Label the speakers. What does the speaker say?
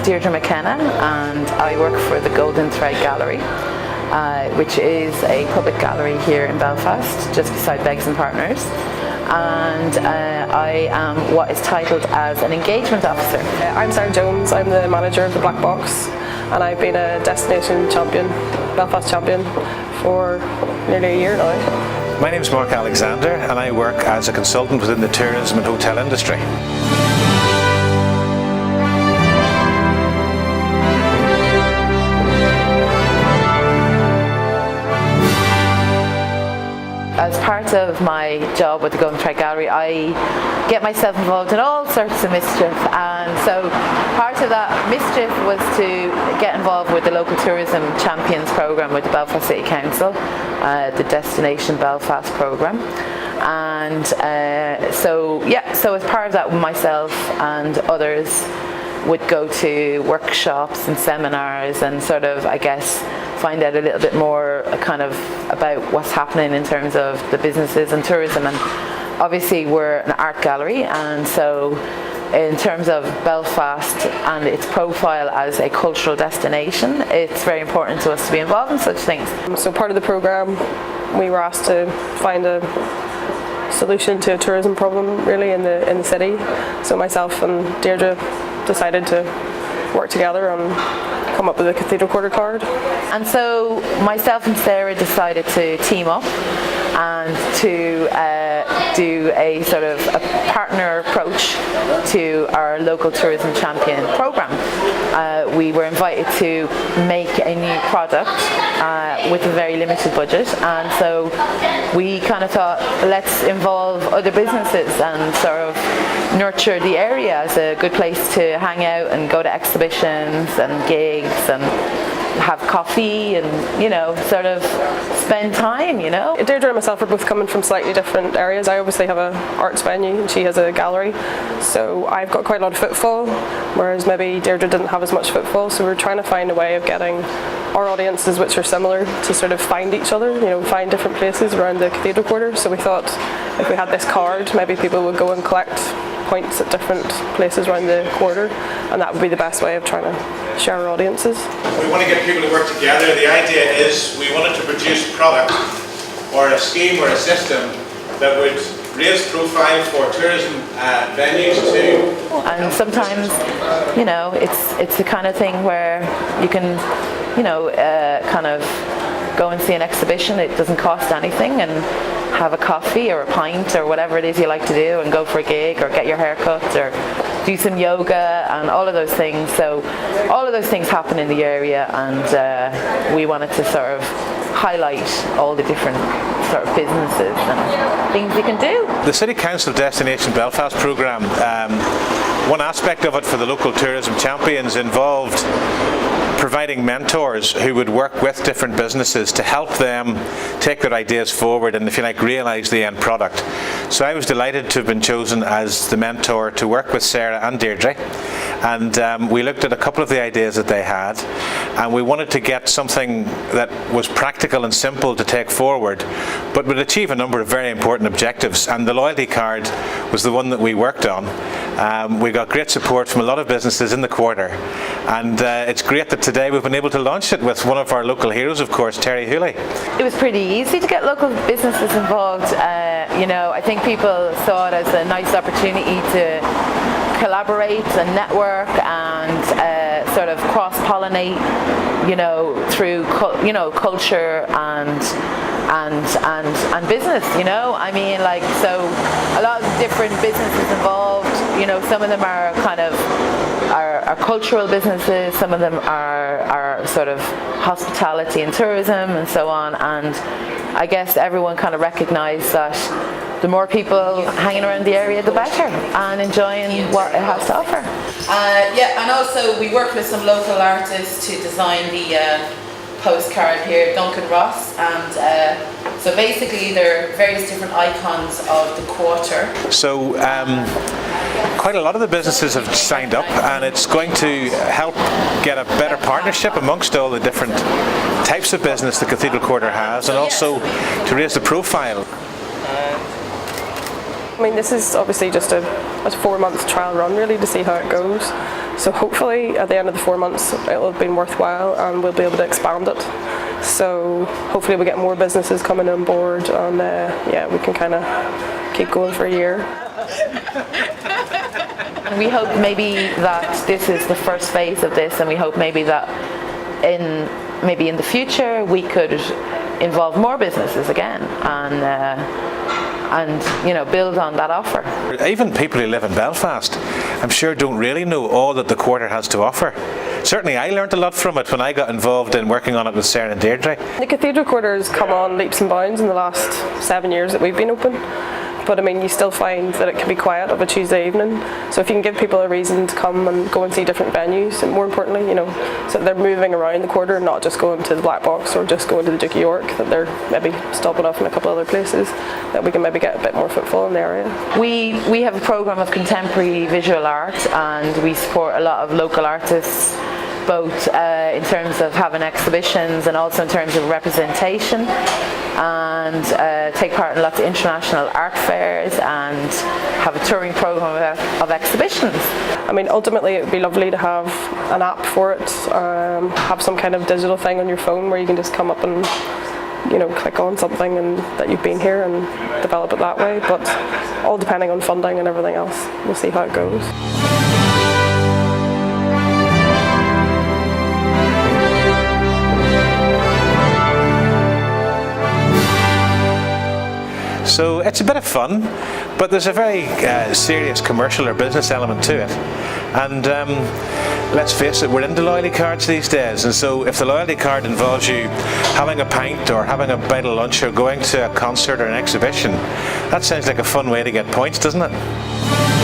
Speaker 1: Deirdre McKenna and I work for the Golden Thread Gallery, which is a public gallery here in Belfast, just beside Beggs and Partners. And I am what is titled as an engagement officer.
Speaker 2: I'm Sarah Jones, I'm the manager of the Black Box, and I've been a destination champion, Belfast champion, for nearly a year now.
Speaker 3: My name is Mark Alexander and I work as a consultant within the tourism and hotel industry.
Speaker 1: As part of my job with the Golden Thread Gallery, I get myself involved in all sorts of mischief, and so part of that mischief was to get involved with the local tourism champions programme with the Belfast City Council, the Destination Belfast programme. And so as part of that, myself and others would go to workshops and seminars and sort of, I guess, find out a little bit more kind of about what's happening in terms of the businesses and tourism. And obviously we're an art gallery, and so in terms of Belfast and its profile as a cultural destination, it's very important to us to be involved in such things.
Speaker 2: So part of the programme, we were asked to find a solution to a tourism problem really in the city. So myself and Deirdre decided to work together and come up with a Cathedral Quarter card.
Speaker 1: And so myself and Sarah decided to team up and to do a sort of a partner approach to our local tourism champion programme. We were invited to make a new product with a very limited budget, and so we kind of thought, let's involve other businesses and sort of nurture the area as a good place to hang out and go to exhibitions and gigs and have coffee and, you know, sort of spend time, you know.
Speaker 2: Deirdre and myself are both coming from slightly different areas. I obviously have an arts venue and she has a gallery, so I've got quite a lot of footfall, whereas maybe Deirdre didn't have as much footfall. So we're trying to find a way of getting our audiences, which are similar, to sort of find each other, you know, find different places around the Cathedral Quarter. So we thought if we had this card, maybe people would go and collect points at different places around the quarter, and that would be the best way of trying to share our audiences.
Speaker 4: We want to get people to work together. The idea is we wanted to produce a product or a scheme or a system that would raise profile for tourism venues too.
Speaker 1: And sometimes, you know, it's the kind of thing where you can, you know, kind of go and see an exhibition. It doesn't cost anything, and have a coffee or a pint or whatever it is you like to do, and go for a gig or get your hair cut or do some yoga and all of those things. So all of those things happen in the area, and we wanted to sort of highlight all the different sort of businesses and things you can do.
Speaker 3: The City Council Destination Belfast programme, one aspect of it for the local tourism champions involved providing mentors who would work with different businesses to help them take their ideas forward and, if you like, realise the end product. So I was delighted to have been chosen as the mentor to work with Sarah and Deirdre, and we looked at a couple of the ideas that they had, and we wanted to get something that was practical and simple to take forward but would achieve a number of very important objectives, and the loyalty card was the one that we worked on. We got great support from a lot of businesses in the quarter, and it's great that today we've been able to launch it with one of our local heroes, of course, Terry Hooley.
Speaker 1: It was pretty easy to get local businesses involved. You know, I think people saw it as a nice opportunity to collaborate and network and sort of cross-pollinate, you know, through culture and business, you know. I mean, like, so a lot of different businesses involved, you know. Some of them are kind of are cultural businesses, some of them are sort of hospitality and tourism and so on, and I guess everyone kind of recognised that the more people hanging around the area, the better, and enjoying what it has to offer. Yeah, and also we worked with some local artists to design the postcard here, Duncan Ross, and so basically there are various different icons of the quarter.
Speaker 3: So quite a lot of the businesses have signed up, and it's going to help get a better partnership amongst all the different types of business the Cathedral Quarter has, and also to raise the profile.
Speaker 2: I mean, this is obviously just a 4-month trial run really to see how it goes. So hopefully at the end of the 4 months it'll have been worthwhile and we'll be able to expand it. So hopefully we get more businesses coming on board, and yeah, we can kind of keep going for a year.
Speaker 1: And we hope maybe that this is the first phase of this, and we hope maybe that in the future we could involve more businesses again, and build on that offer.
Speaker 3: Even people who live in Belfast, I'm sure, don't really know all that the quarter has to offer. Certainly I learnt a lot from it when I got involved in working on it with Sarah and Deirdre.
Speaker 2: The Cathedral quarter has come on leaps and bounds in the last 7 years that we've been open. But I mean, you still find that it can be quiet of a Tuesday evening. So if you can give people a reason to come and go and see different venues, and more importantly, so they're moving around the quarter, not just going to the Black Box or just going to the Duke of York, that they're maybe stopping off in a couple other places, that we can maybe get a bit more footfall in the area.
Speaker 1: We have a programme of contemporary visual art, and we support a lot of local artists, both in terms of having exhibitions and also in terms of representation, and take part in lots of international art fairs and have a touring programme of exhibitions.
Speaker 2: I mean, ultimately it would be lovely to have an app for it, have some kind of digital thing on your phone where you can just come up and click on something and that you've been here and develop it that way, but all depending on funding and everything else. We'll see how it goes.
Speaker 3: So it's a bit of fun, but there's a very serious commercial or business element to it. And let's face it, we're into loyalty cards these days, and so if the loyalty card involves you having a pint or having a bite of lunch or going to a concert or an exhibition, that sounds like a fun way to get points, doesn't it?